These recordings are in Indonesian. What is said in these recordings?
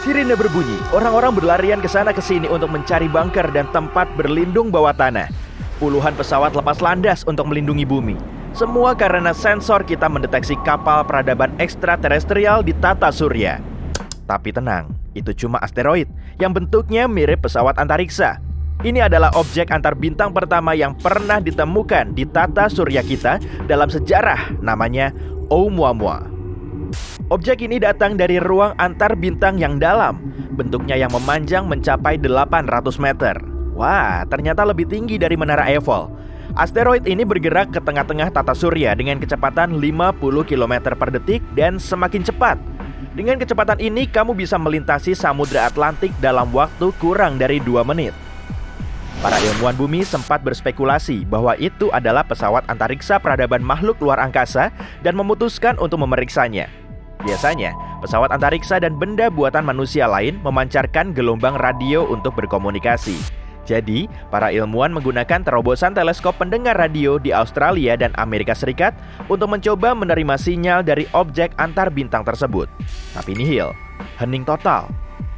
Sirine berbunyi, orang-orang berlarian ke sana ke sini untuk mencari bunker dan tempat berlindung bawah tanah. Puluhan pesawat lepas landas untuk melindungi bumi. Semua karena sensor kita mendeteksi kapal peradaban ekstraterestrial di tata surya. Tapi tenang, itu cuma asteroid yang bentuknya mirip pesawat antariksa. Ini adalah objek antar bintang pertama yang pernah ditemukan di tata surya kita dalam sejarah, namanya Oumuamua. Objek ini datang dari ruang antar bintang yang dalam. Bentuknya yang memanjang mencapai 800 meter. Wah, ternyata lebih tinggi dari Menara Eiffel. Asteroid ini bergerak ke tengah-tengah tata surya dengan kecepatan 50 km per detik dan semakin cepat. Dengan kecepatan ini, kamu bisa melintasi Samudra Atlantik dalam waktu kurang dari 2 menit. Para ilmuwan bumi sempat berspekulasi bahwa itu adalah pesawat antariksa peradaban makhluk luar angkasa dan memutuskan untuk memeriksanya. Biasanya, pesawat antariksa dan benda buatan manusia lain memancarkan gelombang radio untuk berkomunikasi. Jadi, para ilmuwan menggunakan terobosan teleskop pendengar radio di Australia dan Amerika Serikat untuk mencoba menerima sinyal dari objek antar bintang tersebut. Tapi nihil, hening total.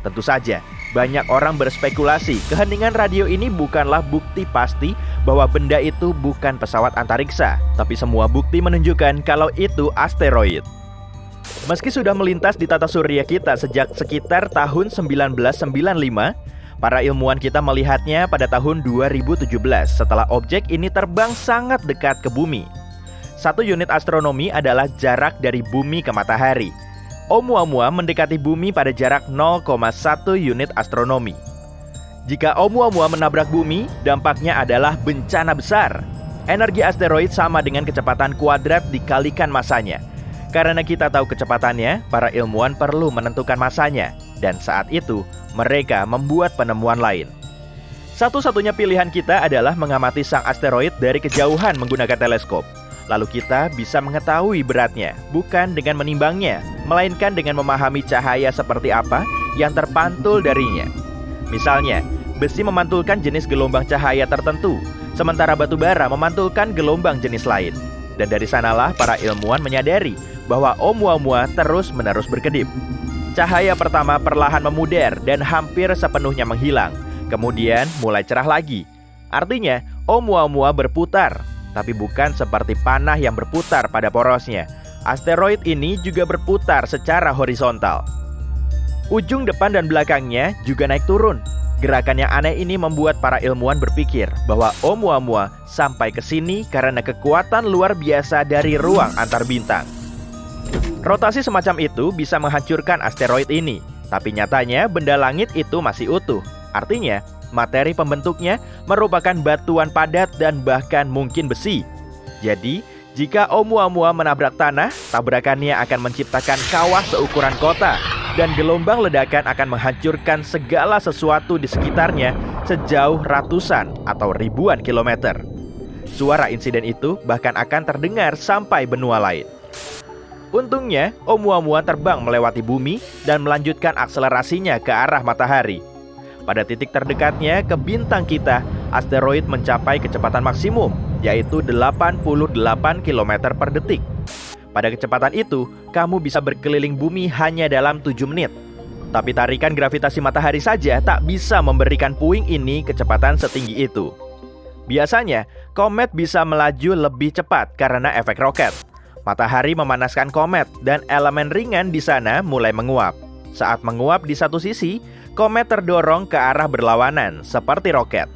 Tentu saja, banyak orang berspekulasi keheningan radio ini bukanlah bukti pasti bahwa benda itu bukan pesawat antariksa, tapi semua bukti menunjukkan kalau itu asteroid. Meski sudah melintas di tata surya kita sejak sekitar tahun 1995, para ilmuwan kita melihatnya pada tahun 2017 setelah objek ini terbang sangat dekat ke bumi. Satu unit astronomi adalah jarak dari bumi ke matahari. Oumuamua mendekati bumi pada jarak 0,1 unit astronomi. Jika Oumuamua menabrak bumi, dampaknya adalah bencana besar. Energi asteroid sama dengan kecepatan kuadrat dikalikan masanya. Karena kita tahu kecepatannya, para ilmuwan perlu menentukan masanya. Dan saat itu, mereka membuat penemuan lain. Satu-satunya pilihan kita adalah mengamati sang asteroid dari kejauhan menggunakan teleskop. Lalu kita bisa mengetahui beratnya, bukan dengan menimbangnya, melainkan dengan memahami cahaya seperti apa yang terpantul darinya. Misalnya, besi memantulkan jenis gelombang cahaya tertentu, sementara batu bara memantulkan gelombang jenis lain. Dan dari sanalah para ilmuwan menyadari bahwa Oumuamua terus-menerus berkedip. Cahaya pertama perlahan memudar dan hampir sepenuhnya menghilang. Kemudian mulai cerah lagi. Artinya, Oumuamua berputar, tapi bukan seperti panah yang berputar pada porosnya. Asteroid ini juga berputar secara horizontal. Ujung depan dan belakangnya juga naik turun. Gerakan yang aneh ini membuat para ilmuwan berpikir bahwa Oumuamua sampai ke sini karena kekuatan luar biasa dari ruang antar bintang. Rotasi semacam itu bisa menghancurkan asteroid ini, tapi nyatanya benda langit itu masih utuh. Artinya, materi pembentuknya merupakan batuan padat dan bahkan mungkin besi. Jadi, jika Oumuamua menabrak tanah, tabrakannya akan menciptakan kawah seukuran kota, dan gelombang ledakan akan menghancurkan segala sesuatu di sekitarnya sejauh ratusan atau ribuan kilometer. Suara insiden itu bahkan akan terdengar sampai benua lain. Untungnya, Oumuamua terbang melewati bumi dan melanjutkan akselerasinya ke arah matahari. Pada titik terdekatnya ke bintang kita, asteroid mencapai kecepatan maksimum, yaitu 88 km per detik. Pada kecepatan itu, kamu bisa berkeliling bumi hanya dalam 7 menit. Tapi tarikan gravitasi matahari saja tak bisa memberikan puing ini kecepatan setinggi itu. Biasanya, komet bisa melaju lebih cepat karena efek roket. Matahari memanaskan komet dan elemen ringan di sana mulai menguap. Saat menguap di satu sisi, komet terdorong ke arah berlawanan seperti roket.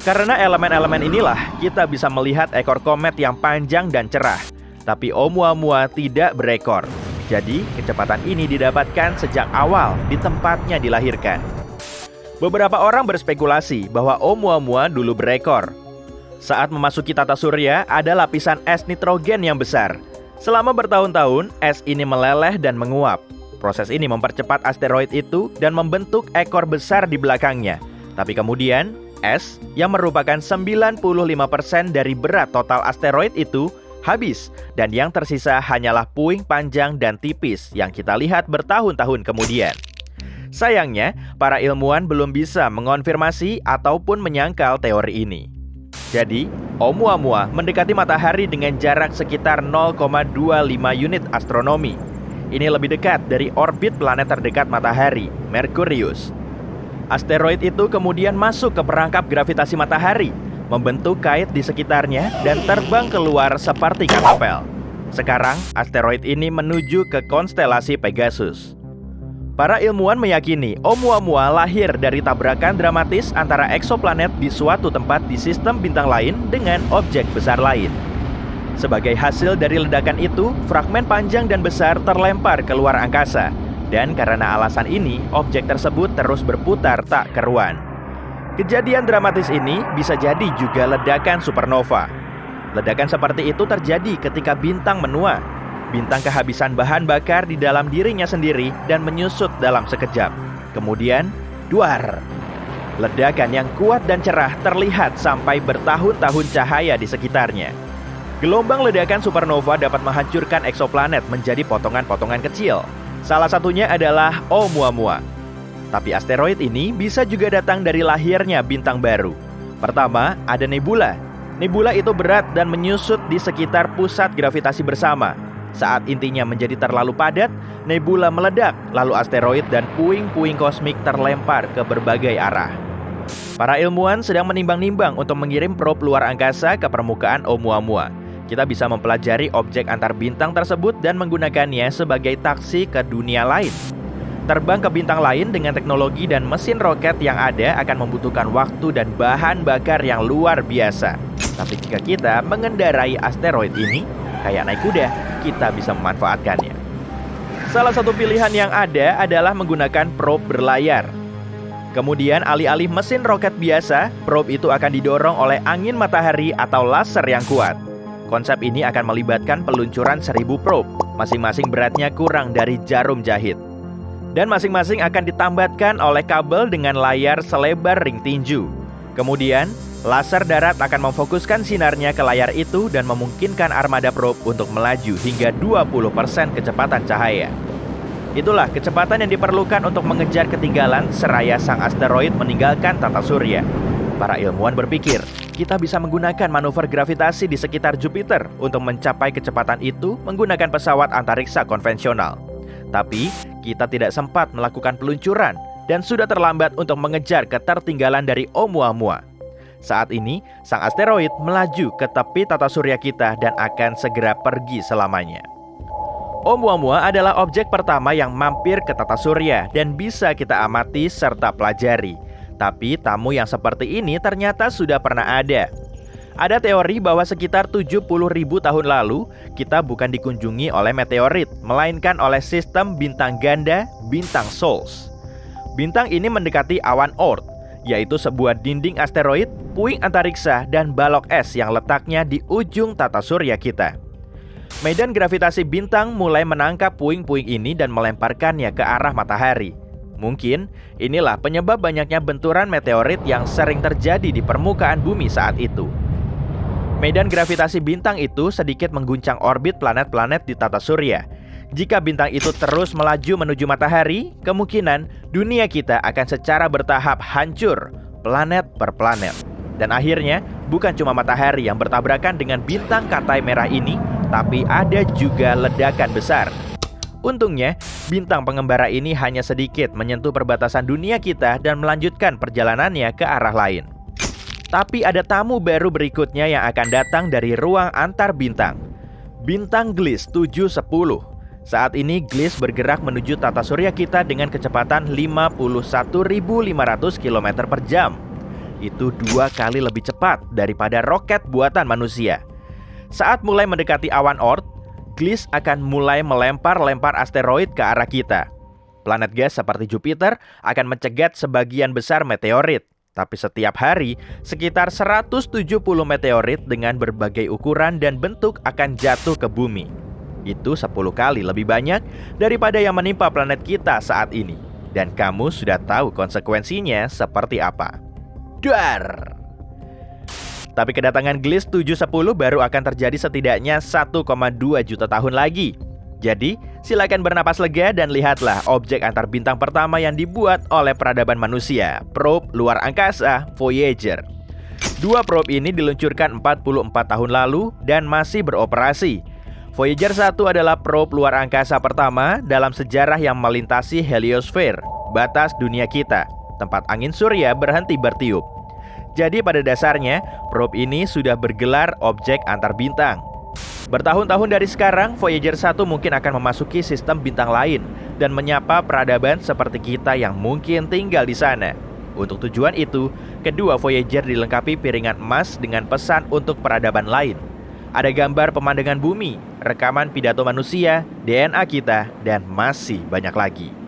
Karena elemen-elemen inilah kita bisa melihat ekor komet yang panjang dan cerah. Tapi Oumuamua tidak berekor. Jadi kecepatan ini didapatkan sejak awal di tempatnya dilahirkan. Beberapa orang berspekulasi bahwa Oumuamua dulu berekor. Saat memasuki tata surya, ada lapisan es nitrogen yang besar. Selama bertahun-tahun, es ini meleleh dan menguap. Proses ini mempercepat asteroid itu dan membentuk ekor besar di belakangnya. Tapi kemudian, es yang merupakan 95% dari berat total asteroid itu habis. Dan yang tersisa hanyalah puing panjang dan tipis yang kita lihat bertahun-tahun kemudian. Sayangnya, para ilmuwan belum bisa mengonfirmasi ataupun menyangkal teori ini. Jadi, Oumuamua mendekati matahari dengan jarak sekitar 0,25 unit astronomi. Ini lebih dekat dari orbit planet terdekat matahari, Merkurius. Asteroid itu kemudian masuk ke perangkap gravitasi matahari, membentuk kait di sekitarnya dan terbang keluar seperti katapel. Sekarang, asteroid ini menuju ke konstelasi Pegasus. Para ilmuwan meyakini Oumuamua lahir dari tabrakan dramatis antara eksoplanet di suatu tempat di sistem bintang lain dengan objek besar lain. Sebagai hasil dari ledakan itu, fragmen panjang dan besar terlempar keluar angkasa. Dan karena alasan ini, objek tersebut terus berputar tak keruan. Kejadian dramatis ini bisa jadi juga ledakan supernova. Ledakan seperti itu terjadi ketika bintang menua. Bintang kehabisan bahan bakar di dalam dirinya sendiri dan menyusut dalam sekejap. Kemudian, duar. Ledakan yang kuat dan cerah terlihat sampai bertahun-tahun cahaya di sekitarnya. Gelombang ledakan supernova dapat menghancurkan eksoplanet menjadi potongan-potongan kecil. Salah satunya adalah Oumuamua. Tapi asteroid ini bisa juga datang dari lahirnya bintang baru. Pertama, ada nebula. Nebula itu berat dan menyusut di sekitar pusat gravitasi bersama. Saat intinya menjadi terlalu padat, nebula meledak, lalu asteroid dan puing-puing kosmik terlempar ke berbagai arah. Para ilmuwan sedang menimbang-nimbang untuk mengirim probe luar angkasa ke permukaan Oumuamua. Kita bisa mempelajari objek antar bintang tersebut dan menggunakannya sebagai taksi ke dunia lain. Terbang ke bintang lain dengan teknologi dan mesin roket yang ada akan membutuhkan waktu dan bahan bakar yang luar biasa. Tapi jika kita mengendarai asteroid ini, kayak naik kuda, kita bisa memanfaatkannya. Salah satu pilihan yang ada adalah menggunakan probe berlayar. Kemudian alih-alih mesin roket biasa, probe itu akan didorong oleh angin matahari atau laser yang kuat. Konsep ini akan melibatkan peluncuran 1000 probe, masing-masing beratnya kurang dari jarum jahit. Dan masing-masing akan ditambatkan oleh kabel dengan layar selebar ring tinju. Kemudian, laser darat akan memfokuskan sinarnya ke layar itu dan memungkinkan armada probe untuk melaju hingga 20% kecepatan cahaya. Itulah kecepatan yang diperlukan untuk mengejar ketinggalan seraya sang asteroid meninggalkan tata surya. Para ilmuwan berpikir, kita bisa menggunakan manuver gravitasi di sekitar Jupiter untuk mencapai kecepatan itu menggunakan pesawat antariksa konvensional. Tapi, kita tidak sempat melakukan peluncuran dan sudah terlambat untuk mengejar ketertinggalan dari Oumuamua. Saat ini, sang asteroid melaju ke tepi tata surya kita dan akan segera pergi selamanya. Oumuamua adalah objek pertama yang mampir ke tata surya dan bisa kita amati serta pelajari. Tapi tamu yang seperti ini ternyata sudah pernah ada. Ada teori bahwa sekitar 70.000 tahun lalu, kita bukan dikunjungi oleh meteorit, melainkan oleh sistem bintang ganda, bintang Sols. Bintang ini mendekati awan Oort, yaitu sebuah dinding asteroid, puing antariksa, dan balok es yang letaknya di ujung tata surya kita. Medan gravitasi bintang mulai menangkap puing-puing ini dan melemparkannya ke arah matahari. Mungkin inilah penyebab banyaknya benturan meteorit yang sering terjadi di permukaan bumi saat itu. Medan gravitasi bintang itu sedikit mengguncang orbit planet-planet di tata surya. Jika bintang itu terus melaju menuju matahari, kemungkinan dunia kita akan secara bertahap hancur, planet per planet. Dan akhirnya, bukan cuma matahari yang bertabrakan dengan bintang katai merah ini, tapi ada juga ledakan besar. Untungnya, bintang pengembara ini hanya sedikit menyentuh perbatasan dunia kita dan melanjutkan perjalanannya ke arah lain. Tapi ada tamu baru berikutnya yang akan datang dari ruang antar bintang. Bintang Gliese 710. Saat ini Gliese bergerak menuju tata surya kita dengan kecepatan 51.500 km per jam. Itu 2 kali lebih cepat daripada roket buatan manusia. Saat mulai mendekati awan Oort, Gliese akan mulai melempar-lempar asteroid ke arah kita. Planet gas seperti Jupiter akan mencegat sebagian besar meteorit. Tapi setiap hari, sekitar 170 meteorit dengan berbagai ukuran dan bentuk akan jatuh ke bumi. Itu 10 kali lebih banyak daripada yang menimpa planet kita saat ini. Dan kamu sudah tahu konsekuensinya seperti apa. Duar! Tapi kedatangan Gliese 710 baru akan terjadi setidaknya 1,2 juta tahun lagi. Jadi, silakan bernapas lega dan lihatlah objek antar bintang pertama yang dibuat oleh peradaban manusia, probe luar angkasa Voyager. 2 probe ini diluncurkan 44 tahun lalu dan masih beroperasi. Voyager 1 adalah probe luar angkasa pertama dalam sejarah yang melintasi heliosfer, batas dunia kita, tempat angin surya berhenti bertiup. Jadi pada dasarnya, probe ini sudah bergelar objek antar bintang. Bertahun-tahun dari sekarang, Voyager 1 mungkin akan memasuki sistem bintang lain dan menyapa peradaban seperti kita yang mungkin tinggal di sana. Untuk tujuan itu, kedua Voyager dilengkapi piringan emas dengan pesan untuk peradaban lain. Ada gambar pemandangan bumi, rekaman pidato manusia, DNA kita, dan masih banyak lagi.